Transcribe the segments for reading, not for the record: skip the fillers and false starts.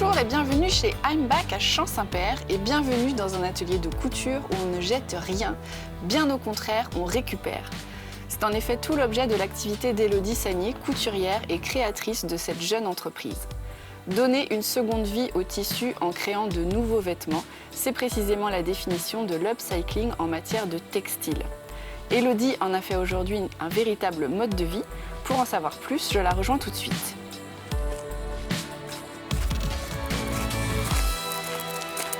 Bonjour et bienvenue chez I'm Back à Champ-Saint-Père et bienvenue dans un atelier de couture où on ne jette rien, bien au contraire, on récupère. C'est en effet tout l'objet de l'activité d'Élodie Sagnier, couturière et créatrice de cette jeune entreprise. Donner une seconde vie au tissu en créant de nouveaux vêtements, c'est précisément la définition de l'upcycling en matière de textile. Élodie en a fait aujourd'hui un véritable mode de vie. Pour en savoir plus, je la rejoins tout de suite.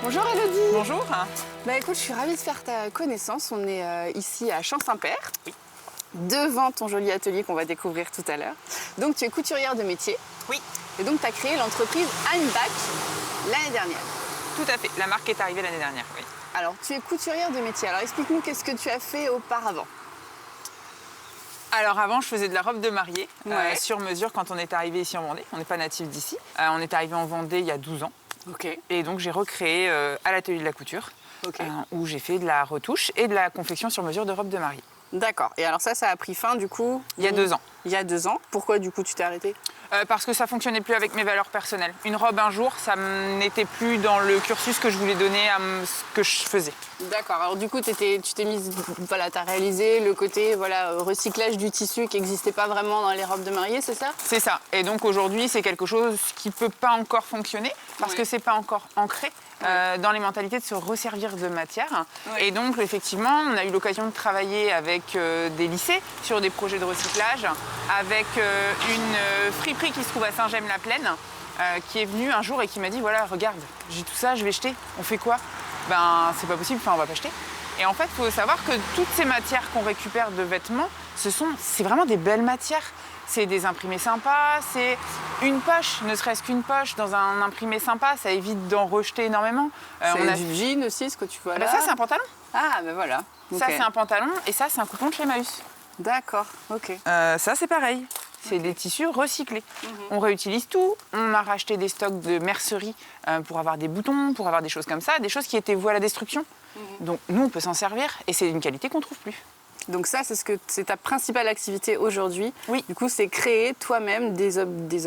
Bonjour Élodie. Bonjour. Écoute, je suis ravie de faire ta connaissance. On est ici à Champ-Saint-Père, Oui. devant ton joli atelier qu'on va découvrir tout à l'heure. Donc tu es couturière de métier. Oui. Et donc tu as créé l'entreprise I'm Back l'année dernière. Tout à fait. La marque est arrivée l'année dernière, oui. Alors tu es couturière de métier. Alors explique-nous qu'est-ce que tu as fait auparavant. Alors avant, je faisais de la robe de mariée Ouais. sur mesure quand on est arrivé ici en Vendée. On n'est pas natif d'ici. On est arrivé en Vendée il y a 12 ans. Ok. Et donc j'ai recréé à l'atelier de la couture Ok. où j'ai fait de la retouche et de la confection sur mesure de robe de mariée. D'accord. Et alors ça a pris fin du coup Il y a 2 ans. Il y a 2 ans. Pourquoi du coup tu t'es arrêtée? Parce que ça fonctionnait plus avec mes valeurs personnelles. Une robe un jour, ça n'était plus dans le cursus que je voulais donner à ce que je faisais. D'accord. Alors du coup, tu t'es mise, voilà, tu as réalisé le côté recyclage du tissu qui n'existait pas vraiment dans les robes de mariée, c'est ça? C'est ça. Et donc aujourd'hui, c'est quelque chose qui ne peut pas encore fonctionner parce que c'est pas encore ancré dans les mentalités de se resservir de matière. Ouais. Et donc effectivement, on a eu l'occasion de travailler avec des lycées sur des projets de recyclage, avec une friperie qui se trouve à Saint-Gemme-la-Plaine, qui est venue un jour et qui m'a dit voilà, regarde, j'ai tout ça, je vais jeter. On fait quoi? C'est pas possible, on va pas jeter. Et en fait, il faut savoir que toutes ces matières qu'on récupère de vêtements, c'est vraiment des belles matières. C'est des imprimés sympas, c'est une poche, ne serait-ce qu'une poche dans un imprimé sympa, ça évite d'en rejeter énormément. C'est du jean aussi, ce que tu vois là. Ça, c'est un pantalon. Ah, ben voilà. Ça, Ok. c'est un pantalon et ça, c'est un coupon de chez Emmaüs. D'accord, ok. Ça, c'est pareil. C'est des tissus recyclés. On réutilise tout. On a racheté des stocks de mercerie pour avoir des boutons, pour avoir des choses comme ça, des choses qui étaient vouées à la destruction. Donc, nous, on peut s'en servir et c'est une qualité qu'on ne trouve plus. Donc ça, c'est ta principale activité aujourd'hui. Oui. Du coup, c'est créer toi-même des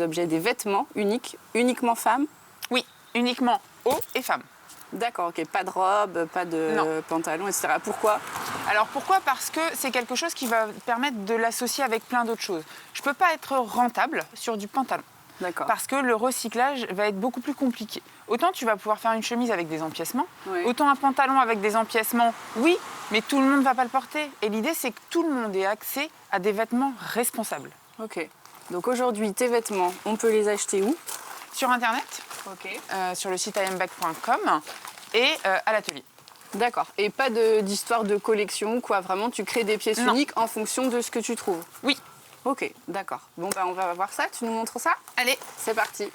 objets, des vêtements uniquement femmes. Oui, uniquement hauts et femmes. D'accord, ok. Pas de robe, pas de Non. pantalon, etc. Pourquoi? Alors pourquoi? Parce que c'est quelque chose qui va permettre de l'associer avec plein d'autres choses. Je ne peux pas être rentable sur du pantalon. D'accord. Parce que le recyclage va être beaucoup plus compliqué. Autant tu vas pouvoir faire une chemise avec des empiècements, Oui. autant un pantalon avec des empiècements, oui, mais tout le monde ne va pas le porter. Et l'idée, c'est que tout le monde ait accès à des vêtements responsables. Ok. Donc aujourd'hui, tes vêtements, on peut les acheter où? Sur Internet, Ok. sur le site imback.com et à l'atelier. D'accord. Et pas d'histoire de collection, quoi. Vraiment, tu crées des pièces Non. uniques en fonction de ce que tu trouves. Oui, Ok, d'accord. Bon, on va voir ça. Tu nous montres ça? allez. C'est parti.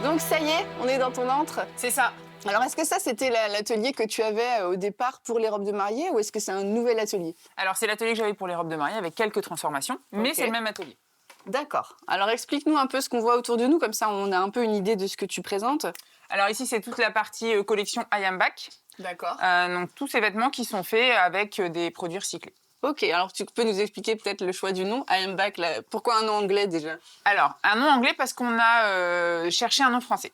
Donc ça y est, on est dans ton antre. C'est ça. Alors est-ce que ça c'était l'atelier que tu avais au départ pour les robes de mariée ou est-ce que c'est un nouvel atelier? Alors c'est l'atelier que j'avais pour les robes de mariée avec quelques transformations, mais Ok. c'est le même atelier. D'accord. Alors explique-nous un peu ce qu'on voit autour de nous, comme ça on a un peu une idée de ce que tu présentes. Alors ici, c'est toute la partie collection I Am Back. D'accord. Donc tous ces vêtements qui sont faits avec des produits recyclés. Ok, alors tu peux nous expliquer peut-être le choix du nom, I Am Back, là. Pourquoi un nom anglais déjà? Alors, un nom anglais parce qu'on a cherché un nom français.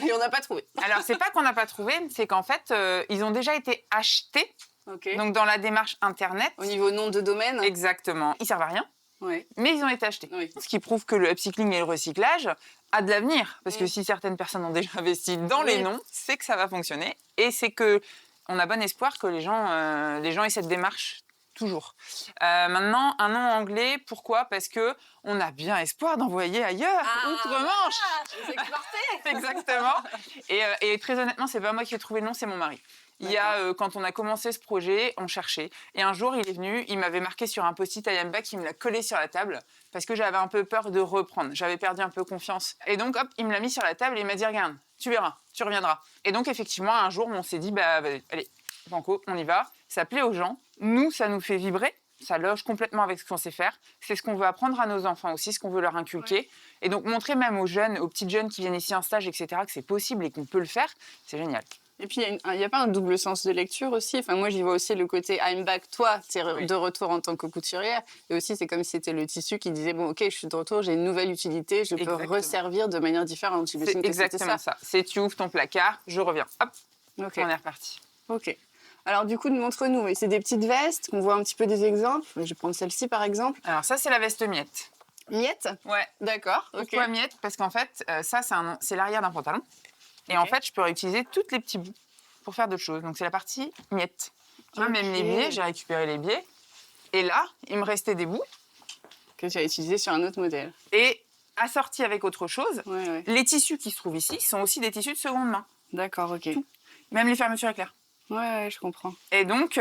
Et on n'a pas trouvé. Alors, c'est pas qu'on n'a pas trouvé, c'est qu'en fait, ils ont déjà été achetés, Ok. donc dans la démarche Internet. Au niveau nom de domaine? Exactement. Ils servent à rien, Oui. mais ils ont été achetés. Oui. Ce qui prouve que le upcycling et le recyclage a de l'avenir. Parce que si certaines personnes ont déjà investi dans les Oui. noms, c'est que ça va fonctionner. Et c'est que on a bon espoir que les gens aient cette démarche toujours. Maintenant, un nom anglais, pourquoi? Parce que on a bien espoir d'envoyer ailleurs, outre-Manche. Vous exportez. Exactement. Et très honnêtement, c'est pas moi qui ai trouvé le nom, c'est mon mari. Il y a, quand on a commencé ce projet, on cherchait. Et un jour, il est venu, il m'avait marqué sur un post-it I Am Back, il me l'a collé sur la table parce que j'avais un peu peur de reprendre. J'avais perdu un peu confiance. Et donc, hop, il me l'a mis sur la table et il m'a dit, regarde, tu verras, tu reviendras. Et donc, effectivement, un jour, on s'est dit, allez, banco, on y va. Ça plaît aux gens. Nous, ça nous fait vibrer. Ça loge complètement avec ce qu'on sait faire. C'est ce qu'on veut apprendre à nos enfants aussi, ce qu'on veut leur inculquer. Ouais. Et donc, montrer même aux jeunes, aux petites jeunes qui viennent ici en stage, etc., que c'est possible et qu'on peut le faire, c'est génial. Et puis, il y a pas un double sens de lecture aussi. Enfin, moi, j'y vois aussi le côté I'm back. Toi, tu es Oui. de retour en tant que couturière. Et aussi, c'est comme si c'était le tissu qui disait, bon, OK, je suis de retour, j'ai une nouvelle utilité, je peux Exactement. resservir de manière différente. C'est J'imagine que c'était exactement ça. ça. C'est tu ouvres ton placard, je reviens. Hop, OK. on est reparti. OK. Alors, du coup, montre-nous. Et c'est des petites vestes qu'on voit un petit peu des exemples. Je vais prendre celle-ci, par exemple. Alors ça, c'est la veste miette. Miette. Ouais. D'accord. OK. Pourquoi miette? Parce qu'en fait, ça, c'est l'arrière d'un pantalon. Et en Ok. fait, je peux réutiliser tous les petits bouts pour faire d'autres choses. Donc c'est la partie miette. Tu vois, même Ok. les biais, j'ai récupéré les biais. Et là, il me restait des bouts. Que tu as utilisé sur un autre modèle. Et assortis avec autre chose, Ouais, ouais. les tissus qui se trouvent ici sont aussi des tissus de seconde main. D'accord, OK. Même les fermetures éclairs. Ouais, ouais, je comprends. Et donc,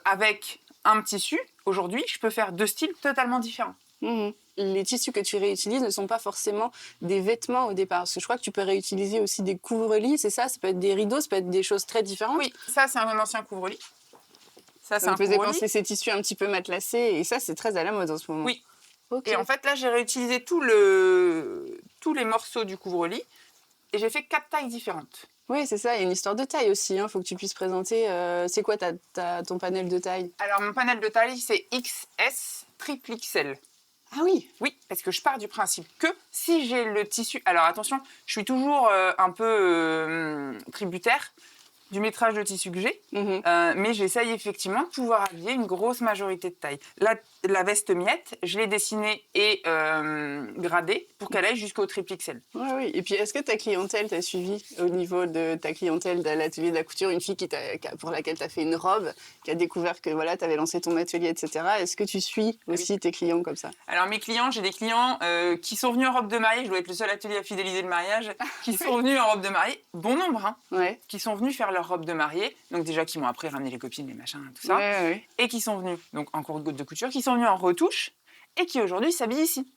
avec un tissu, aujourd'hui, je peux faire 2 styles totalement différents. Mhm. Les tissus que tu réutilises ne sont pas forcément des vêtements au départ. Parce que je crois que tu peux réutiliser aussi des couvre-lits, c'est ça? Ça peut être des rideaux, ça peut être des choses très différentes. Oui, ça, c'est un ancien couvre-lit. Ça, c'est Ça un me faisait couvre-lit. penser ces tissus un petit peu matelassés. Et ça, c'est très à la mode en ce moment. Oui. Ok. Et en fait, là, j'ai réutilisé tous les morceaux du couvre-lit et j'ai fait 4 tailles différentes. Oui, c'est ça. Il y a une histoire de taille aussi. Il faut que tu puisses présenter. C'est quoi ton panel de taille? Alors, mon panel de taille, c'est XS triple XL. Ah oui. Oui, parce que je pars du principe que si j'ai le tissu... Alors, attention, je suis toujours un peu tributaire du métrage de tissu que j'ai, Mhm. mais j'essaye effectivement de pouvoir habiller une grosse majorité de taille. La veste miette, je l'ai dessinée et gradée pour qu'elle aille jusqu'au triple XL. Ouais, oui. Et puis, est-ce que ta clientèle t'a suivi au niveau de ta clientèle de l'atelier de la couture, une fille pour laquelle tu as fait une robe, qui a découvert que voilà, tu avais lancé ton atelier, etc. Est-ce que tu suis aussi tes clients comme ça? Alors mes clients, j'ai des clients qui sont venus en robe de mariée, je dois être le seul atelier à fidéliser le mariage, qui sont venus en robe de mariée, bon nombre, hein, Ouais. qui sont venus faire leur robe de mariée, donc déjà qui m'ont après ramené les copines, les machins, tout ça, Ouais, ouais. et qui sont venus donc en cours de couture, qui sont venus en retouche, et qui aujourd'hui s'habillent ici,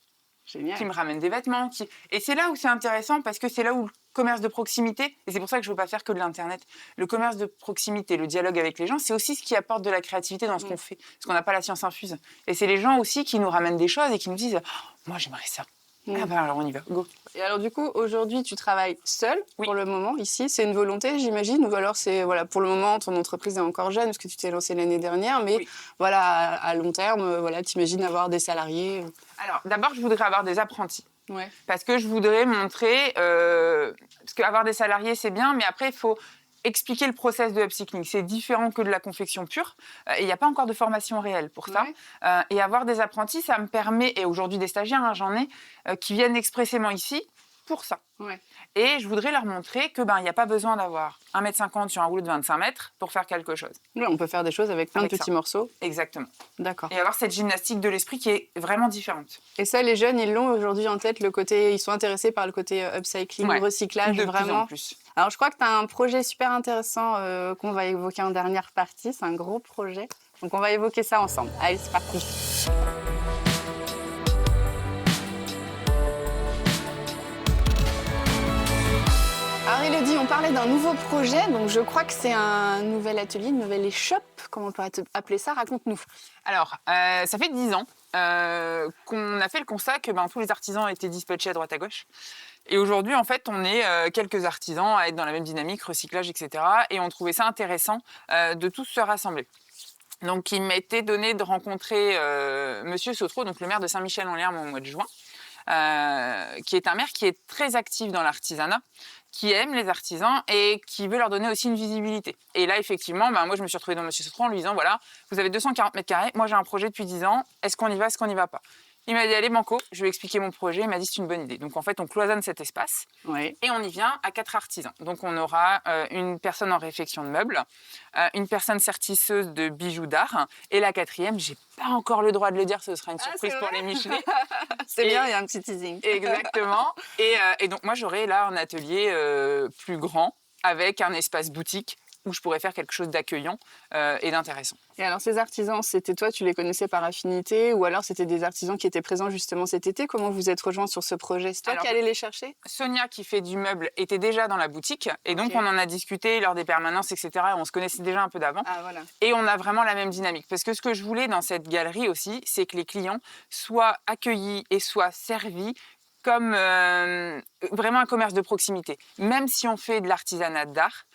Génial. qui me ramènent des vêtements. Et c'est là où c'est intéressant, parce que c'est là où le commerce de proximité, et c'est pour ça que je ne veux pas faire que de l'Internet, le commerce de proximité, le dialogue avec les gens, c'est aussi ce qui apporte de la créativité dans ce qu'on fait, parce qu'on n'a pas la science infuse. Et c'est les gens aussi qui nous ramènent des choses et qui nous disent oh, « moi j'aimerais ça ». Ah ben alors on y va, go. Et alors du coup, aujourd'hui, tu travailles seule Oui. pour le moment ici. C'est une volonté, j'imagine, ou alors c'est voilà pour le moment ton entreprise est encore jeune parce que tu t'es lancée l'année dernière, mais Oui. voilà à long terme, voilà, t'imagines avoir des salariés. Alors d'abord je voudrais avoir des apprentis. Ouais. Parce que je voudrais montrer, parce qu'avoir des salariés c'est bien, mais après il faut expliquer le process de upcycling. C'est différent que de la confection pure, et il n'y a pas encore de formation réelle pour ça. Ouais. Et avoir des apprentis, ça me permet, et aujourd'hui des stagiaires, hein, j'en ai, qui viennent expressément ici pour ça. Ouais. Et je voudrais leur montrer que il n'y a pas besoin d'avoir 1,50 m sur un rouleau de 25 mètres pour faire quelque chose. Ouais, on peut faire des choses avec plein Avec de petits ça. morceaux. Exactement. D'accord. Et avoir cette gymnastique de l'esprit qui est vraiment différente. Et ça, les jeunes, ils l'ont aujourd'hui en tête, le côté, ils sont intéressés par le côté upcycling, Ouais. recyclage, De plus vraiment. en plus. Alors, je crois que tu as un projet super intéressant qu'on va évoquer en dernière partie. C'est un gros projet. Donc, on va évoquer ça ensemble. Allez, c'est parti. Alors, Élodie, on parlait d'un nouveau projet. Donc, je crois que c'est un nouvel atelier, une nouvelle échoppe. Comment on pourrait appeler ça? Raconte-nous. Alors, ça fait 10 ans qu'on a fait le constat que tous les artisans étaient dispatchés à droite à gauche. Et aujourd'hui, en fait, on est quelques artisans à être dans la même dynamique, recyclage, etc. Et on trouvait ça intéressant de tous se rassembler. Donc, il m'était donné de rencontrer Monsieur Sautreau, donc le maire de Saint-Michel-en-Lerme au mois de juin, qui est un maire qui est très actif dans l'artisanat, qui aime les artisans et qui veut leur donner aussi une visibilité. Et là, effectivement, moi, je me suis retrouvée dans Monsieur Sautreau en lui disant, voilà, vous avez 240 mètres carrés, moi j'ai un projet depuis 10 ans, est-ce qu'on y va, est-ce qu'on n'y va pas? Il m'a dit, allez, banco, je vais expliquer mon projet. Il m'a dit, c'est une bonne idée. Donc, en fait, on cloisonne cet espace Oui. et on y vient à 4 artisans. Donc, on aura une personne en réfection de meubles, une personne sertisseuse de bijoux d'art et la 4e, j'ai pas encore le droit de le dire, ce sera une surprise pour les Michelet. C'est Et- bien, il y a un petit teasing. Exactement. Et donc, moi, j'aurai là un atelier plus grand avec un espace boutique où je pourrais faire quelque chose d'accueillant et d'intéressant. Et alors, ces artisans, c'était toi, tu les connaissais par affinité ou alors c'était des artisans qui étaient présents justement cet été? Comment vous êtes rejoints sur ce projet? C'est toi Alors, qui allais les chercher? Sonia, qui fait du meuble, était déjà dans la boutique. Et donc, Ok. on en a discuté lors des permanences, etc. On se connaissait déjà un peu d'avant. Ah, voilà. Et on a vraiment la même dynamique. Parce que ce que je voulais dans cette galerie aussi, c'est que les clients soient accueillis et soient servis comme vraiment un commerce de proximité. Même si on fait de l'artisanat d'art,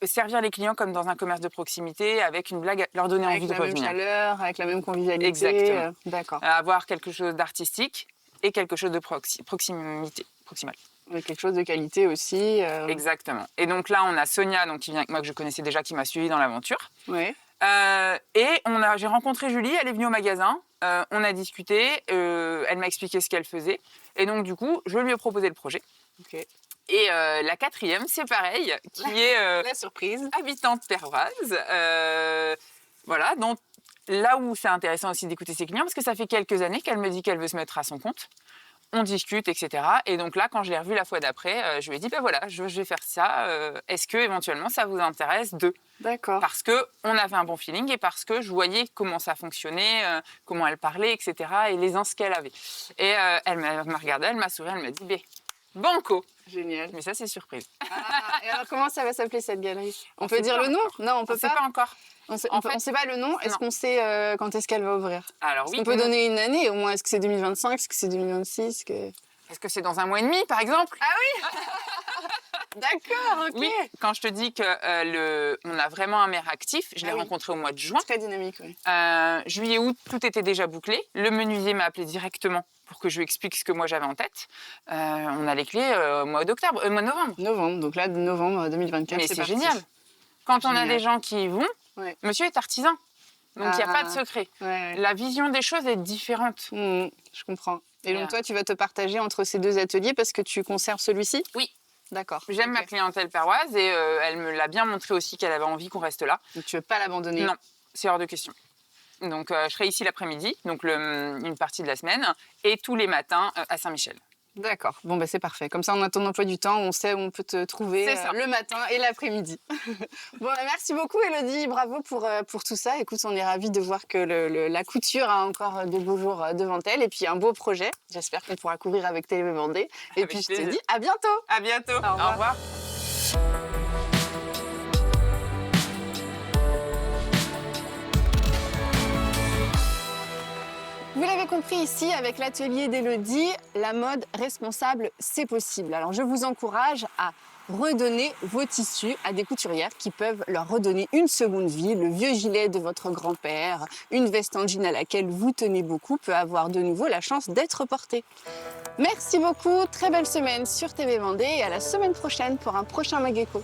servir les clients comme dans un commerce de proximité avec une blague, leur donner envie de revenir. Avec la même chaleur, avec la même convivialité. Exactement. D'accord. Avoir quelque chose d'artistique et quelque chose de proximal. Avec quelque chose de qualité aussi. Exactement. Et donc là, on a Sonia, donc, qui vient avec moi, que je connaissais déjà, qui m'a suivi dans l'aventure. Ouais. Et j'ai rencontré Julie, elle est venue au magasin, on a discuté, elle m'a expliqué ce qu'elle faisait. Et donc, du coup, je lui ai proposé le projet. Ok. Et la quatrième, c'est pareil, qui est la surprise. habitante perroise. Voilà, donc là où c'est intéressant aussi d'écouter ses clients, parce que ça fait quelques années qu'elle me dit qu'elle veut se mettre à son compte. On discute, etc. Et donc là, quand je l'ai revue la fois d'après, je lui ai dit, ben voilà, je vais faire ça. Est-ce que éventuellement ça vous intéresse de... D'accord. Parce qu'on avait un bon feeling et parce que je voyais comment ça fonctionnait, comment elle parlait, etc. et l'aisance qu'elle avait. Et elle m'a regardée, elle m'a souri, elle m'a dit, banco. Génial. Mais ça, c'est surprise. Et alors, comment ça va s'appeler cette galerie? On peut dire le nom? Non, on peut pas. On ne sait pas encore. On sait pas le nom. Est-ce qu'on sait quand est-ce qu'elle va ouvrir? Alors oui. On peut donner une année au moins. Est-ce que c'est 2025? Est-ce que c'est 2026? Est-ce que c'est dans un mois et demi, par exemple? Ah oui. D'accord, ok. Oui, quand je te dis qu'on a vraiment un maire actif, je l'ai rencontré au mois de juin. Très dynamique, oui. Juillet, août, tout était déjà bouclé. Le menuisier m'a appelé directement pour que je lui explique ce que moi j'avais en tête. On a les clés au mois d'octobre, mois de novembre. Novembre, donc là, novembre 2024, mais c'est c'est parti. génial. Quand on a des gens qui y vont, monsieur est artisan. Donc il n'y a pas de secret. Ouais. La vision des choses est différente. Je comprends. Et donc toi, tu vas te partager entre ces deux ateliers parce que tu conserves celui-ci? Oui. D'accord. J'aime ma clientèle perroise et elle me l'a bien montré aussi qu'elle avait envie qu'on reste là. Donc tu ne veux pas l'abandonner? Non, c'est hors de question. Donc je serai ici l'après-midi, donc une partie de la semaine, et tous les matins à Saint-Michel. D'accord. Bon, c'est parfait. Comme ça, on a ton emploi du temps, on sait où on peut te trouver le matin et l'après-midi. Bon, merci beaucoup, Élodie. Bravo pour tout ça. Écoute, on est ravis de voir que la couture a encore de beaux jours devant elle et puis un beau projet. J'espère qu'on pourra couvrir avec TV Vendée. Et avec puis, je plaisir. te dis à bientôt. À bientôt. Au revoir. Vous l'avez compris ici, avec l'atelier d'Élodie, la mode responsable, c'est possible. Alors je vous encourage à redonner vos tissus à des couturières qui peuvent leur redonner une seconde vie. Le vieux gilet de votre grand-père, une veste en jean à laquelle vous tenez beaucoup peut avoir de nouveau la chance d'être portée. Merci beaucoup, très belle semaine sur TV Vendée et à la semaine prochaine pour un prochain Mag Éco.